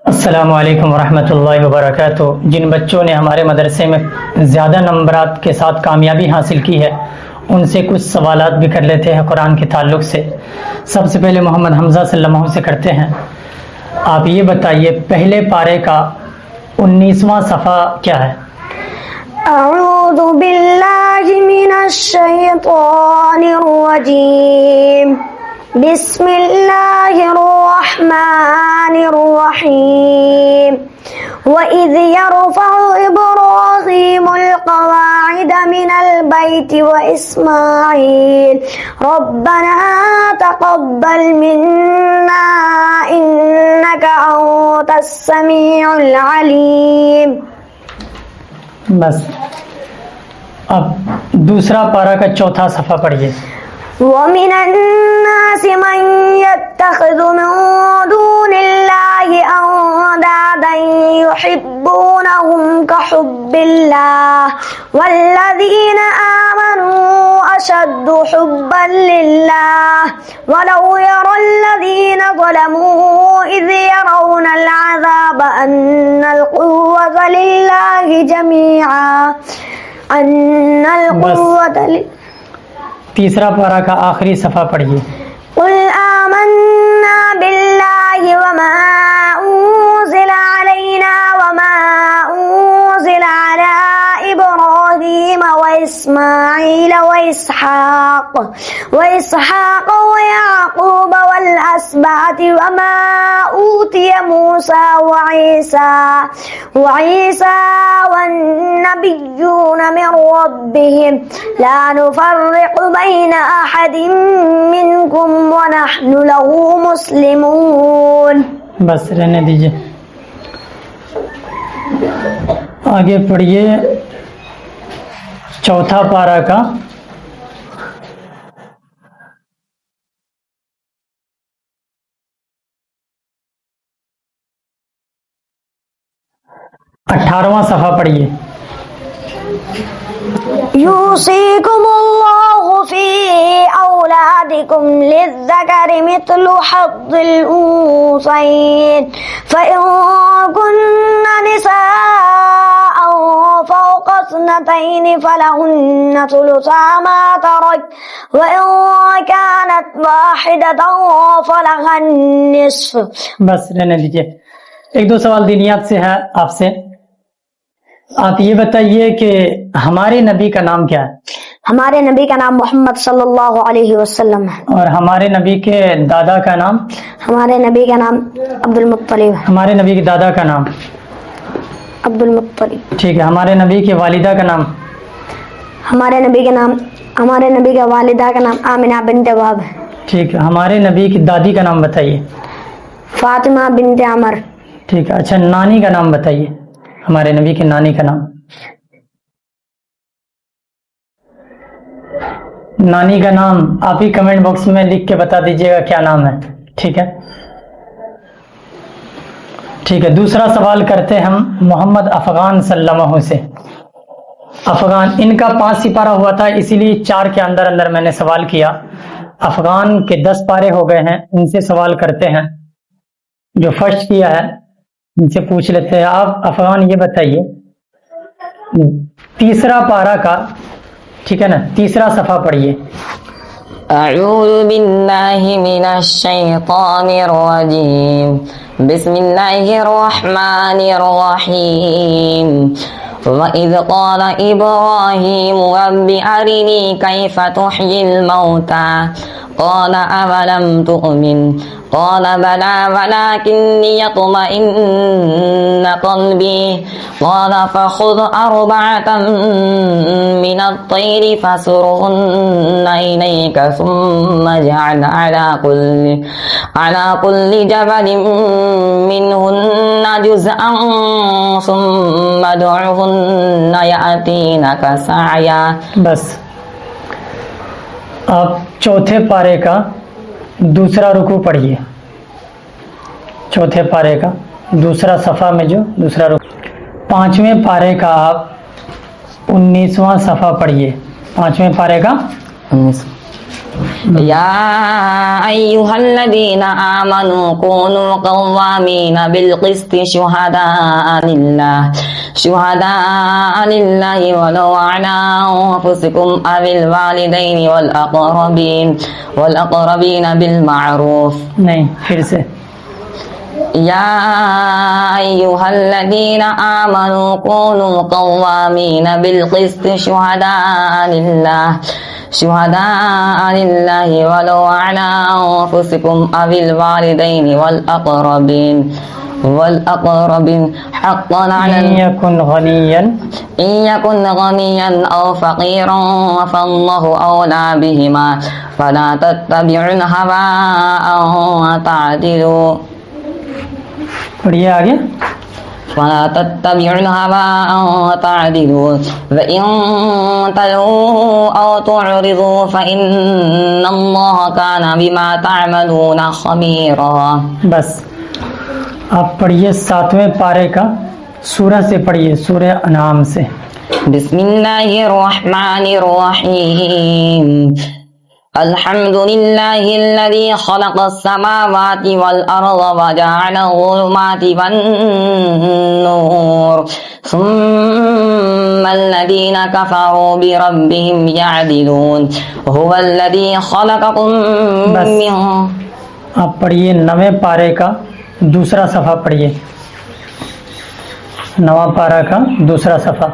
अस्सलामु अलैकुम वरहमतुल्लाहि वबरकातुहू। जिन बच्चों ने हमारे मदरसे में ज़्यादा नंबरात के साथ कामयाबी हासिल की है उनसे कुछ सवालात भी कर लेते हैं कुरान के ताल्लुक से। सबसे पहले मोहम्मद हमज़ा सल्लल्लाहु से करते हैं। आप ये बताइए पहले पारे का 19वां सफ़ा क्या है? अऊज़ु बिल्लाहि मिनश शैतानिर रजीम। बिस्मिल्लाहिर्रहमानिर्रहीम। वइज़ यरफ़अु इब्राहीमुल क़वाइद मिनल बैति व इस्माईल रब्बना तक़ब्बल मिन्ना इन्नका अंतस समीउल अलीम। बस अब दूसरा पारा का चौथा सफ़ा पढ़िए। वमिनन्नासि मन यत्तखिज़ु मिन दूनिल्लाहि अंदादन युहिब्बूनहुम कहुब्बिल्लाह वल्लज़ीना आमनू अशद्दु हुब्बन लिल्लाह वलौ यरल्लज़ीना ज़लमू इज़ यरौनल अज़ाब अन्नल क़ुव्वता लिल्लाहि जमीआ अन्नल क़ुव्वता। तीसरा पारा का आखिरी सफ़ा पढ़िए। कुल आमन्ना बिल्लाहि वमा उन्ज़िला अलैना वमा उन्ज़िला अला इब्राहीम व इस्माईल व इसहाक़ व याक़ूब वल अस्बाति वमा ऊतिय मूसा व ईसा वन्नबिय्यून मिन रब्बिहिम ला नुफ़र्रिक़ु बैन अहदिन मिनकुम व नहनु लहू मुस्लिमून। बस रहने दीजिए, आगे पढ़िए चौथा पारा का 18वां सफ़ा पढ़िए। यूसीकुमुल्लाहु फी औलादिकुम लिज़्ज़करि मिस्लु हज़्ज़िल उन्सयैन फ़इन कुन्ना निसाअन फ़ौक़ा इस्नतैनि फ़लहुन्न सुलुसा मा तरक व इन कानत वाहिदतन फ़लहन निस्फ़। बस रहने दीजिए। एक दो सवाल दीनियात से है आपसे। आप ये बताइए कि हमारे नबी का नाम क्या है? हमारे नबी का नाम मोहम्मद सल्लल्लाहु अलैहि वसल्लम है। और हमारे नबी के दादा का नाम? हमारे नबी का नाम अब्दुल मुत्तलिब है। हमारे नबी के दादा का नाम? अब्दुल मुत्तलिब। ठीक है। हमारे नबी के वालिदा का नाम? हमारे नबी के वालिदा का नाम आमिना बिन्त वहब है। ठीक है। हमारे नबी की दादी का नाम बताइए। फातिमा बिन्त अमर। ठीक है। अच्छा, नानी का नाम बताइए, हमारे नबी के नानी का नाम? नानी का नाम आप ही कमेंट बॉक्स में लिख के बता दीजिएगा क्या नाम है। ठीक है, ठीक है। दूसरा सवाल करते हैं हम मोहम्मद अफगान सल्लल्लाहु से। अफगान, इनका 5 सिपारा हुआ था, इसीलिए 4 के अंदर अंदर मैंने सवाल किया। अफगान के 10 पारे हो गए हैं, इनसे सवाल करते हैं। जो फर्स्ट किया है इनसे पूछ लेते हैं। आप अफगान ये बताइए तीसरा पारा का, ठीक है ना, तीसरा सफ़ा पढ़िए। अऊज़ु बिल्लाहि मिनश शैतानिर रजीम। बिस्मिल्लाहिर रहमानिर रहीम। वइज़ क़ाल इब्राहीम रब्बि अरिनी कैफ़ तुह्यिल मौता क़ाल अवलम तुअमिन क़ाल बला वलाकिन लियत्मइन्ना क़ल्बी क़ाल फ़ख़ुज़ अर्बअतन मिनत तैरि फ़सुरहुन्ना इलैक सुम्मा इज्अल अला कुल्लि जबलिन मिनहुन्ना जुज़अन सुम्मा उदउहुन्ना यातीनका सअया। बस आप चौथे पारे का दूसरा रुकू पढ़िए। चौथे पारे का दूसरा सफ़ा में जो दूसरा रुकू। 5वें पारे का आप 19वां सफ़ा पढ़िए। 5वें पारे का 19। या अय्युहल्लज़ीना आमनू कूनू क़व्वामीना बिल-क़िस्ति शुहदाअ लिल्लाहि वलौ अला अन्फुसिकुम अविल वालिदैनि वल अक़रबीन बिल मारूफ। नहीं, फिर से। या अय्युहल्लज़ीना आमनू कूनू क़व्वामीना बिल-क़िस्ति शुहदाअ लिल्लाहि वलौ अला अन्फुसिकुम अविल वालिदैनि वल अक़रबीन हक़्क़न अला इन यकुन गनिय्यन औ फ़क़ीरन फ़ल्लाहु औला बिहिमा फ़ला तत्तबिउल हवा अन तअदिलू। पढ़िए आगे। फ़ला तत्तबिउल हवा अन तअदिलू व इन तलू औ तुअरिदू फ़इन्नल्लाह कान बिमा तअमलूना ख़बीरा। बस आप पढ़िए 7वें पारे का सूरह से पढ़िए, सूरह अनाम से। बिस्मिल्लाहिर्रहमानिर्रहीम। अल्हम्दुलिल्लाहिल्लज़ी ख़लक़स-समावाति वल अर्ज़ व जअलज़-ज़ुलुमाति वन-नूर सुम्मल्लज़ीना कफ़रू बिरब्बिहिम यअदिलून हुवल्लज़ी ख़लक़कुम मिन। आप पढ़िए 9वें पारे का दूसरा सफ़ा पढ़िए। 9वां पारा का दूसरा सफ़ा।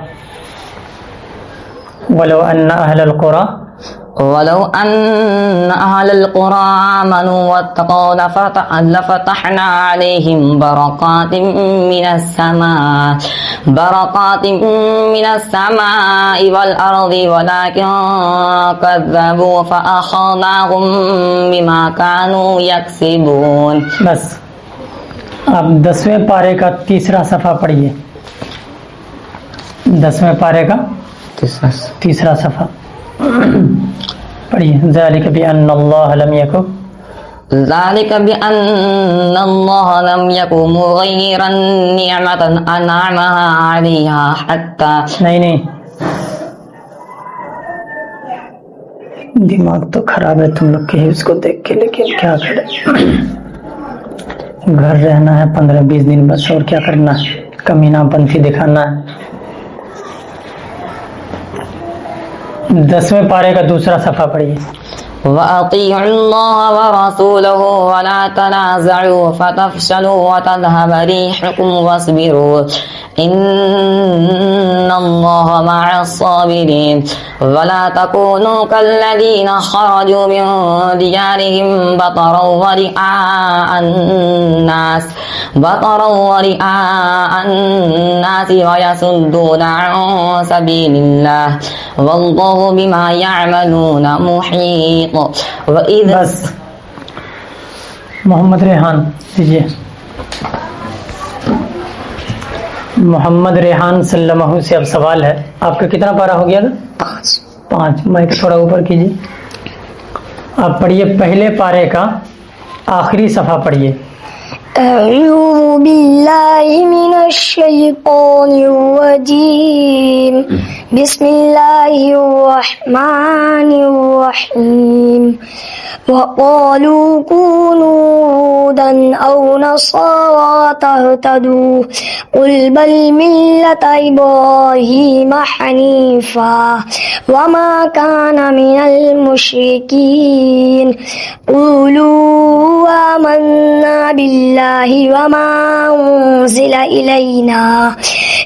वलो अन्न अहलल क़ुरा आमनू वत्तक़ौ लफ़तहना अलैहिम बरकातिम मिनस समाइ वल अर्ज़ि वलाकिन कज़्ज़बू फ़अख़ज़नाहुम बिमा कानू यक्सिबून। बस आप 10वें पारे का तीसरा सफ़ा पढ़िए। 10वें पारे का तीसरा सफ़ा पढ़िए। ज़ालिक बिअन्नल्लाह लम यकुन मुग़य्यिरन निअमतन अनअमहा अलैहा हत्ता। नहीं, दिमाग तो खराब है तुम लोग के इसको देख के, लेकिन क्या करें। घर रहना है 15-20 दिन बस, और क्या करना है, कमीनापंथी दिखाना है। 10वें पारे का दूसरा सफ़ा पढ़िए। वअतीउल्लाह व रसूलहु वला तनाज़अू फतफ़शलू वतज़हब रिहुकुम वस्बिरू इन्नल्लाह मअस-साबिरीन वला तकूनू कल्लज़ीना ख़रजू मिन दियारिहिम बतरन व रिआअन-नास व यसुद्दूना अन सबीलिल्लाह वल्लाहु बिमा यअमलूना मुहीत। बस मोहम्मद रेहान दीजिए। मोहम्मद रेहान सल्लमहु से अब सवाल है। आपका कितना पारा हो गया था? 5। माइक थोड़ा ऊपर कीजिए। आप पढ़िए पहले पारे का आखिरी सफ़ा पढ़िए। अऊज़ु बिल्लाहि मिनश शैतानिर रजीम। बिस्मिल्लाहिर्रहमानिर्रहीम। वक़ालू कूनू हुदन औ नसारा तहतदू क़ुल बल मिल्लता इब्राहीम हनीफ़ा वमा कान मिनल मुश्रिकीन। क़ूलू आमन्ना बिल्लाहि वमा उन्ज़िला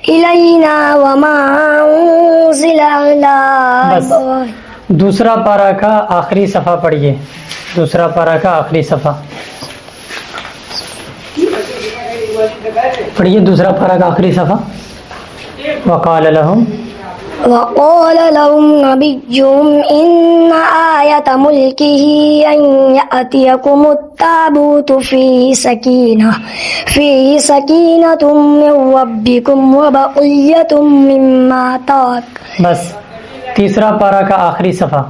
इलैना वमा उन्ज़िला अला। बस दूसरा पारा का आखिरी सफ़ा पढ़िए। दूसरा पारा का आखिरी सफ़ा पढ़िए। दूसरा पारा का आखिरी सफ़ा। वक़ाल लहुम नबिय्युहुम इन्ना आयता मुल्किही अन यअतियकुमुत ताबूतु फीही सकीनतुम मिन रब्बिकुम व बक़िय्यतुम मिम्मा तरक। बस तीसरा पारा का आखिरी सफ़ा।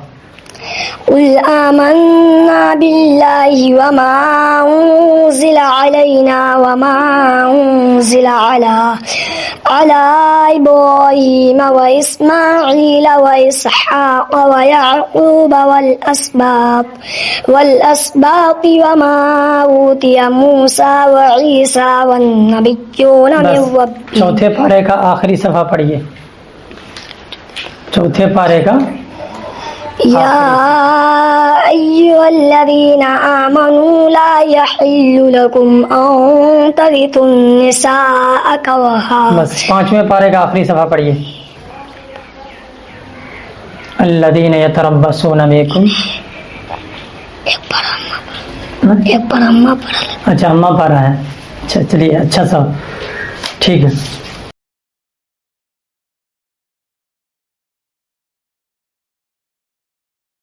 قل آمنا بالله وما أنزل علينا وما أنزل على إبراهيم وإسماعيل وإسحاق ويعقوب والأسباط وما أوتي موسى وعيسى والنبيون من ربهم. चौथे पारे का आखिरी सफ़ा पढ़िए. चौथे पारे का يا أيها الذين آمنوا لا يحل لكم أن ترثوا النساء كرها. बस पांचवें पारे का आखिरी सफ़ा पढ़िए. الذين يتربصون بكم. एक बार अम्मा पढ़ा. अच्छा अम्मा पढ़ रहा है. अच्छा चलिए अच्छा सब ठीक है.